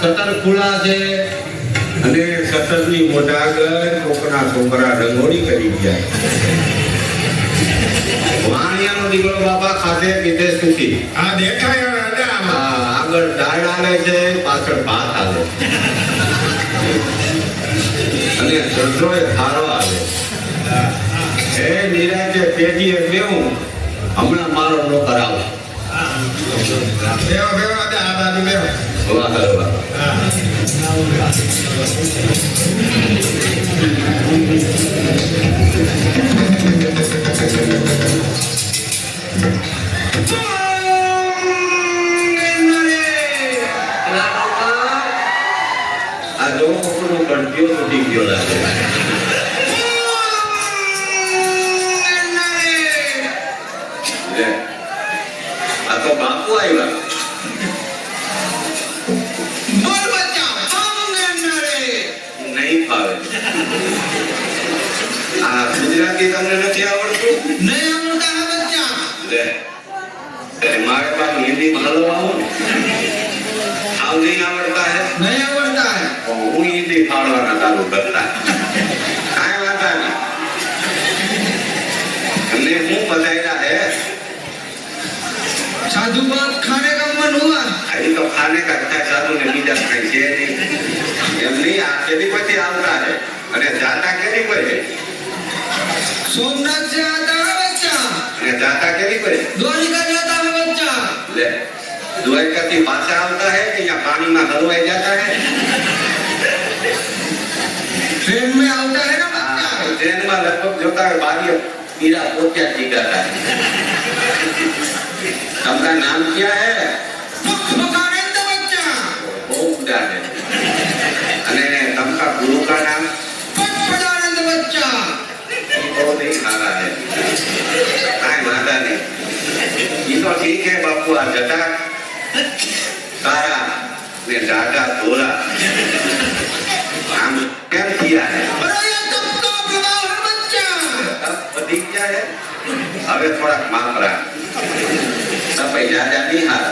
Shutter ખુલ્લા છે અને શટરની મોટા આગળ કોકના છોકરા રંગોળી કરી ગયા. વાણિયાનો દીકરો બાપા ખાધે પીધે સુખી. આ દેખાય આગળ દાળ આલે છે, પાછળ ભાત આલે અને સસરોએ ખારો આલે. એ નિરાતે પેટીએ બેહું, હમણાં મારો નોકર આવે. બેહો બેહો આ બાજુ બેહો. વાહ વાહ. આ જો કોકનો કંટ્યો તૂટી ગયો લાગે. આ તો બાપુ આવ્યા. નહીં ફાવે. આ ગુજરાતી તમને નથી આવડતું? નહીં આવડતા હે બચ્ચા. લે મારે પાસે હિન્દીમાં હલવા આવું. આવ નહીં આવડતા હે? નહીં આવડતા હે. હું હિન્દી ફાળવાના ચાલુ કરતા. કાંઈ વાંધા નહીં. हमने मुंह बताया है साधु बात खाने का मन हुआ. अभी तो खाने का अच्छा साधु ने बीजा खाई है नहीं. એમ નહીં, આ કેદી પછી આવતા है અને જાતા કેદી પછી? सोमनाथ से आता है बच्चा. અને જાતા કેદી પછી? द्वारिका जाता है बच्चा. ले द्वारिका થી પાછા આવતા है कि यहाँ पानी में हलवाई जाता है? ट्रेन में आता है ना बच्चा. ट्रेन में लगभग जोता है बारी हीरा पोत्या टीकाता है. आपका नाम क्या है? मुखानंद बच्चा. बहुत बुरा है. अने तमका गुरु का नाम? पटपटानंद बच्चा. बहुत ही खारा है. काय माता नहीं. ये तो ठीक है बापू. आ जटा कारा ने जाटा धोरा हम क्या किया है? अरे ये तब का विवाह है बच्चा. अब पति क्या है? अबे थोड़ा माफ रहा. सब ज्यादा नहीं हारा.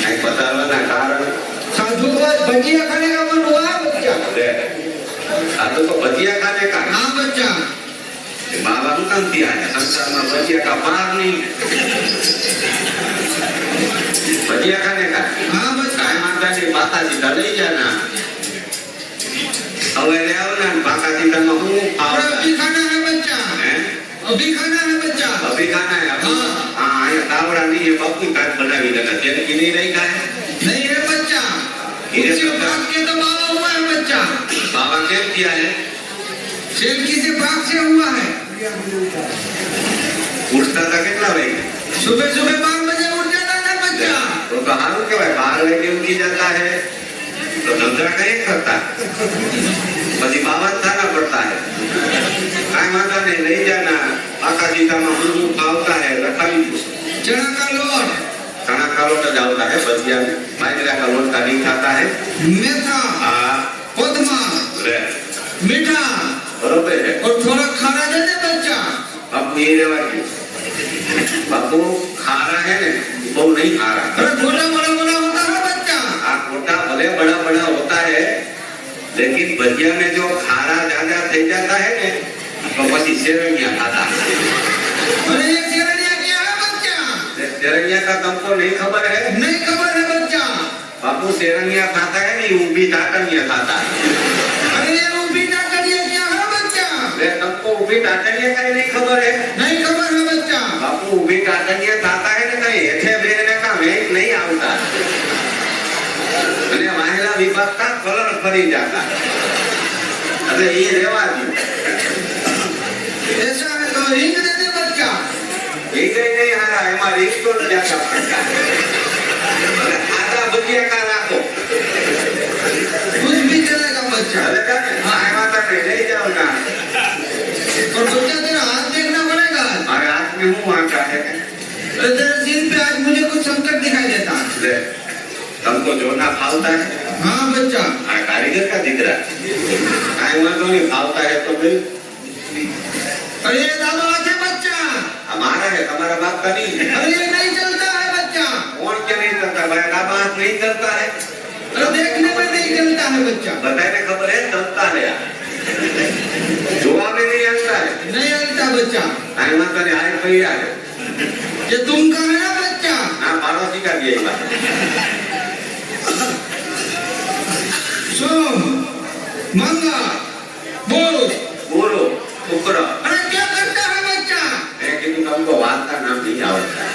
नहीं बताना कारण. साधु बात भजिया खाने का मन हुआ बच्चा. आ तो भजिया खाने का. हाँ बच्चा. बाबा काम किया है संसार में भजिया का पार नहीं. भजिया खाने का. हाँ बच्चा. माता जी माता जी डले जाना. હવે લેવના બાકા સીતા માં હું और अभी खाना है बच्चा. हैं? अभी खाना है बच्चा. अभी खाना है अभी. हाँ. हां ये तावड़ा नहीं है बापू काट बनावी देना. तेल की नहीं रही खाए. नहीं है बच्चा. कुर्सी भाग के तो बाबा हुआ है बच्चा. बाबा क्या किया है? सेल्की से भाग से हुआ है. उठता था कितना भाई? सुबह सुबह 12 बजे उठ जाता था बच्चा. तो कहां के भाई 12 बजे उठी जाता है तो धंधा नहीं करता. પછી બાબા થાના પડતા है. કાઈ વાંધો નહીં, લઈ જાના. આખા જીતામાં હું આવતા है रखाली. चना का लोट. चना का लोट जाता है. भजिया बाजरा का लोट का नहीं खाता है. मेथा. हाँ कोदमा. ले मीठा. बरोबर है. और थोड़ा खाना दे दे बच्चा. बापू ये रेवा की बापू खारा है ने वो नहीं खारा. अरे छोटा बड़ा बड़ा होता है बच्चा. आ छोटा भले बड़ा बड़ा होता है लेकिन भजिया में जो खारा ज्यादा થઈ जाता है ने तो પછી सेवैया खाता है. अरे ये सेवैया क्या है बच्चा? सेवैया का तुमको नहीं खबर है? नहीं खबर है बच्चा. बापू सेवैया खाता है नहीं ऊबी टाटनिया खाता है. अरे ये ऊबी टाटनिया क्या है बच्चा? ले तुमको ऊबी टाटनिया का नहीं खबर है? नहीं खबर है बच्चा. बापू ऊबी टाटनिया खाता है ने कहीं हेठे बेने का वेग नहीं आवता. અને વાહેલા વિભાગતા કલર ફરી જાતા. એટલે એ રેવા દો. ऐसा है तो हिंग दे दे बच्चा. એ કઈ નહીં હારા એમાં રિસ્કો ન જાતા પડતા. અને આદા ભજીયા કા રાખો. कुछ भी चलेगा बच्चा. અરે કાને આ વાતા ને લઈ જાવ ના. और बच्चा तेरा हाथ देखना पड़ेगा. अरे तेरे सिर पे आज मुझे कुछ संकट दिखाई देता है। ले, तुमको जोड़ना फालता है? हाँ बच्चा। हाँ, कारीगर का दिख रहा है। काहे वहाँ तो नहीं फालता है तो भाई अरे ये दादा है बच्चा। हमारा है, हमारा बाप का नहीं है। अरे ये नहीं चलता है बच्चा। कौन क्या नहीं चलता? भाई बाप नहीं चलता है। अरे देखने में नहीं चलता है बच्चा। बताने खबर है चलता है यार। जोड़ा में नहीं आता है। नहीं चलता बच्चा। काहे वहाँ तो नहीं आए कोई आ है। ये तुमका है ना बच्चा? हाँ, पड़ोसी का भी है बात। सोम, मंगल, बुध। बोलो, शुक्र। अरे क्या करता है बच्चा? मैं किसी तुमको बात का नाम नहीं आवड़ता है।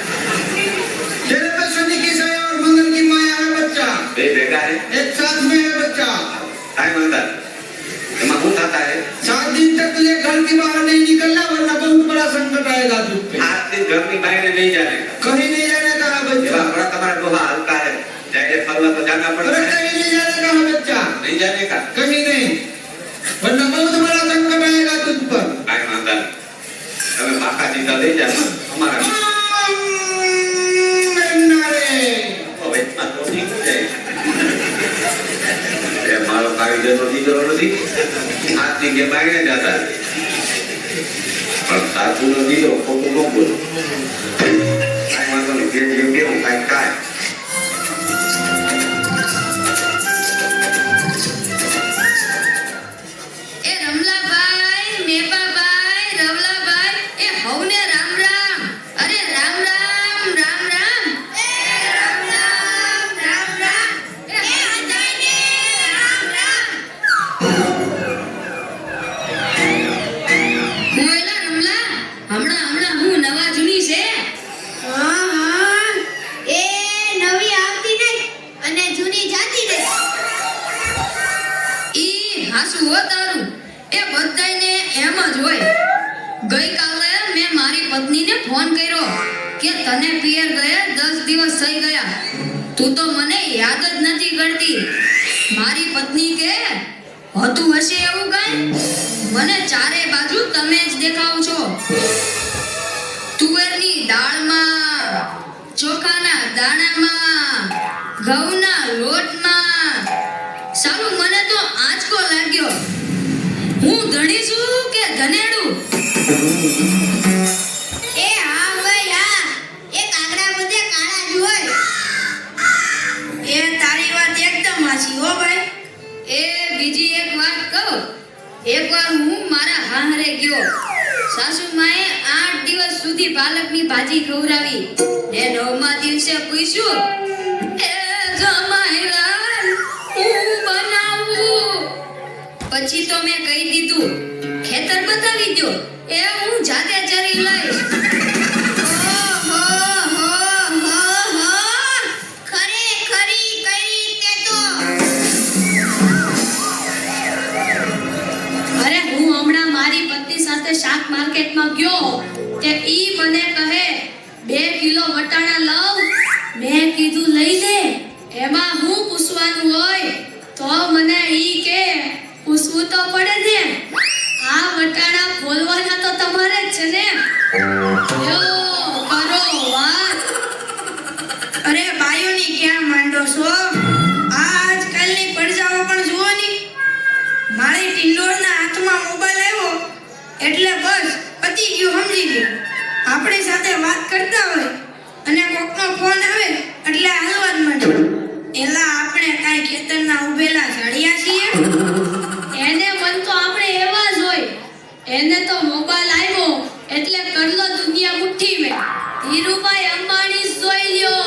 तेरे पे शनि की साया और मंगल की माया है बच्चा। बे बेटा है। एक साथ में है बच्चा। काहे मंगल? एमा कौन खाता है? 7 दिन तक तुझे घर के बाहर नहीं निकलना वरना बहुत बड़ा संकट आएगा तुझ पे। 7 दिन घर की बाहर नहीं जाने का। कहीं नहीं जाने का है ये बच्चा। बड़ा तुम्हारा लोहा हल्का है। जाए फलवा तो जाना अरे पड़ता है। कहीं नहीं जाने का है बच्चा। नहीं जाने का। कहीं नहीं वरना बहुत बड़ा संकट आएगा तुझ पर। काहे मंगल? તમે બાકા જીતા લઈ જાઓ અમારા नारे। હવે માં તો ઠીક છે એ મારો કારીગર નો દીકરો નથી હાથ થી કે બાગને જતા પણ સાચું નો દીકરો ખોટું ન બોલો કાંઈ વાંધો નહીં કેવું કેવું કાંઈ કાંઈ એ રમલાભાઈ, મેપાભાઈ, રવલાભાઈ, એ હવને રામ રામ. અરે રામ રામ, રામ રામ. એ રામ રામ, રામ રામ. એ બધાયને રામ રામ. હું એલા રમલા, હમણાં હું નવા જૂની છે. હા હા એ નવી આવતી નહીં અને જૂની જાતી નહીં. ઈ હાસુ હો તારું. એ બધાયને એમ જ હોય. ગઈકાલે મેં મારી પત્નીને ફોન કર્યો કે તને પિયર ગયા 10 દિવસ થઈ ગયા, તું તો મને યાદ જ નથી કરતી. મારી પત્ની કે હતું હશે એવું કાંઈ, મને ચારે બાજુ તમે જ દેખાવ છો. તુવેરની દાળમાં, ચોખાના દાણામાં, ઘઉંના લોટમાં. સાલું મને તો આંચકો લાગ્યો. હું ધણી છું કે ધનેડું? એ હા ભાઈ હા એ કાગડા બધે કાળા જ હોય. એ તારી વાત એકદમ સાચી હો ભાઈ. એ બીજી એક વાત કહું. એકવાર હું મારા હાહરે ગયો. સાસુમાએ 8 દિવસ સુધી પાલકની ભાજી ખવડાવી ને 9મા દિવસે પૂછ્યું, એ જમાઈલાલ હું બનાવું? પછી તો મેં કહી દીધું, ખેતર બતાવી દો, એ હું જાતે ચરી લઈશ. ઓહો હો હો હો ખરેખરી કરી તે તો. અરે હું હમણાં મારી પત્ની સાથે શાક માર્કેટમાં ગયો તે ઈ મને કહે 2 કિલો વટાણા લાવ. મેં કીધું લઈ લે, એમાં હું પૂછવાનું હોય? તો મને ઈ કે પૂછવું તો પડે ને, આ વટાણા ફોલવાના તો તમારે જ છે ને. લ્યો કરો વાત. અરે બાયોની ક્યાં માંડો છો? આજકાલની પડજાઓ પણ જુઓ ની. મારી ટિંડોરના હાથમાં મોબાઈલ આવ્યો એટલે બસ પતી ગયું, સમજી ગયું. આપણી સાથે વાત કરતા હોય અને કોકનો ફોન આવે એટલે હાલવા જ માંડે. એલા આપણે કાંઈ ખેતરના ઉભેલા ઝાડિયા છીએ? એને મન તો આપણે એવા જ હોય. એને તો મોબાઈલ આવ્યો એટલે કરલો દુનિયા મુઠ્ઠી મેં. ધીરુભાઈ અંબાણી જ જોઈ લ્યો.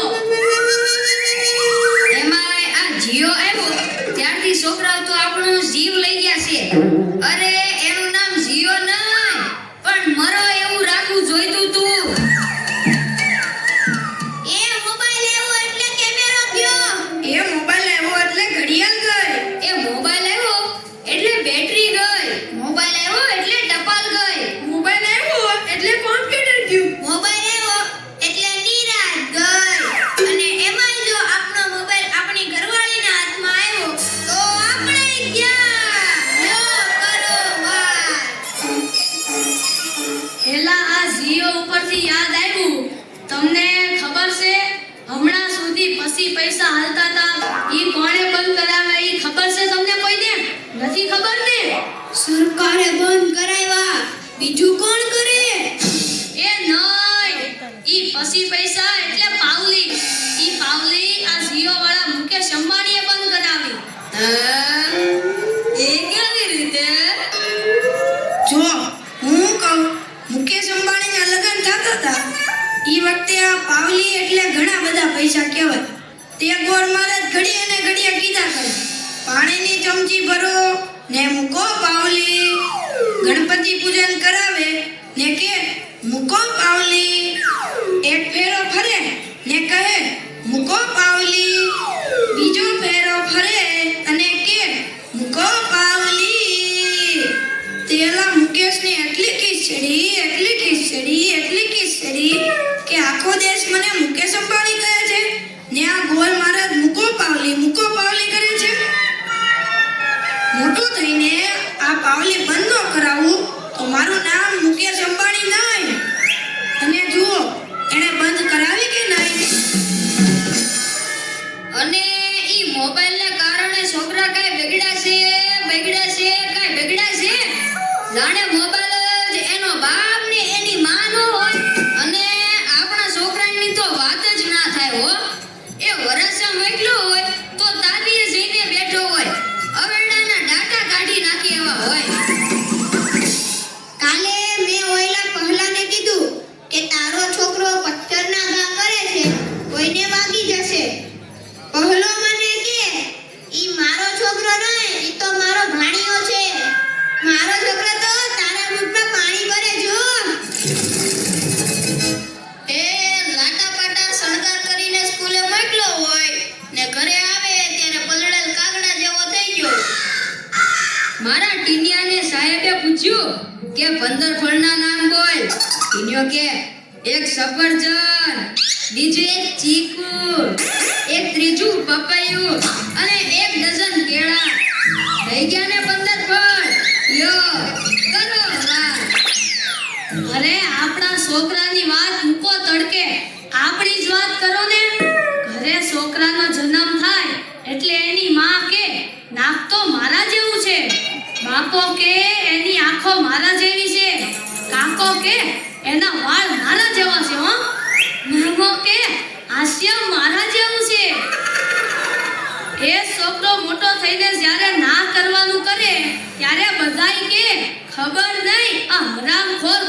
એમાંય આ જીઓ આવ્યો ત્યારથી છોકરાઓ તો આપણો જીવ લઈ ગયા છે. અરે એનું નામ જીઓ નહીં પણ મરો એવું રાખવું જોઈતું તું. આપણે બંધ કરાવ્યા, બીજું કોણ કરે? એ નહીં, ઈ પછી પૈસા એટલે પાવલી. ઈ પાવલી આ જીઓ વાળા મુકેશ અંબાણીએ બંધ કરાવી. એ કેવી રીતે? જો હું કહું, મુકેશ અંબાણીના લગ્ન થતા હતા ઈ વખતે આ પાવલી એટલે ઘણા બધા પૈસા કહેવાય. તે ગોળ મહારાજ ઘડીએ ને ઘડીએ કીધા કરે, પાણીની ચમચી ભરો ને મૂકો પાવલી. ગણપતિ પૂજન કરાવે ને કે મૂકો પાવલી. એક ફેરો ફરે ને કહે મૂકો પાવલી. બીજો ફેરો ફરે અને કે મૂકો પાવલી. તેલા મુકેશની એટલી ખીચડી કે આખો દેશ મને મુકેશ અંબાણી કહે છે ને આ ગોળ મહારાજ મૂકો પાવલી કરે છે. મોટું થઈને આ પાવલી બંધ ન કરાવું તો મારું નામ મુકેશ અંબાણી નહીં. અને જુઓ એણે બંધ કરાવી કે નહીં. અને ઈ મોબાઈલને કારણે છોકરા કાંઈ બગડ્યા છે જાણે મોબાઈલ જ એનો બાપ ને એની માં નો હોય. અને આપણા છોકરાની તો વાત જ ના થાય હો. એ વરસા મોકલ્યો હોય તો તાબીએ જઈને બેઠો હોય, અવેડાના ડાટા કાઢી નાખી એવા હોય. કાલે મેં ઓયલા પહેલાને કીધું કે તારો છોકરો પથ્થરના ઘા કરે છે, કોઈને વાગી જશે. પહેલો મને કે ઈ મારો છોકરો નહીં, ઈ તો મારો ભાણિયો છે. મારો છોકરો તો તારા મૂઠમાં પાણી ભરે જો. એ લાટા પાટા શણગાર કરીને સ્કૂલે મોકલ્યો હોય ને ઘરે આવે ત્યારે પલળેલ કાગડા જેવો થઈ ગયો. મારા ટીનિયાને સાહેબે પૂછ્યું કે 15 ફળના નામ બોલ. ટીનિયો કે એક સફરજન, બીજું એક ચીકુ, એક ત્રીજું પપૈયું અને 1 ડઝન કેળા. થઈ ગયા ને 15 ફળ. લ્યો કરો વાત. અરે આપણા છોકરાની વાત મૂકો તડકે, આપણી જ વાત કરો ને. ઘરે છોકરાનો જન્મ થાય એટલે એની માં કે નાક તો મારા જેવું છે, બાપો કે એની આંખો મારા જેવી છે, કાકો કે એના વાળ મારા જેવા છે, હો મામો કે હાસ્ય મારા જેવું છે. એ છોકરો મોટો થઈને જ્યારે ના કરવાનું કરે ત્યારે બધાય કે ખબર નહીં આ હરામખોર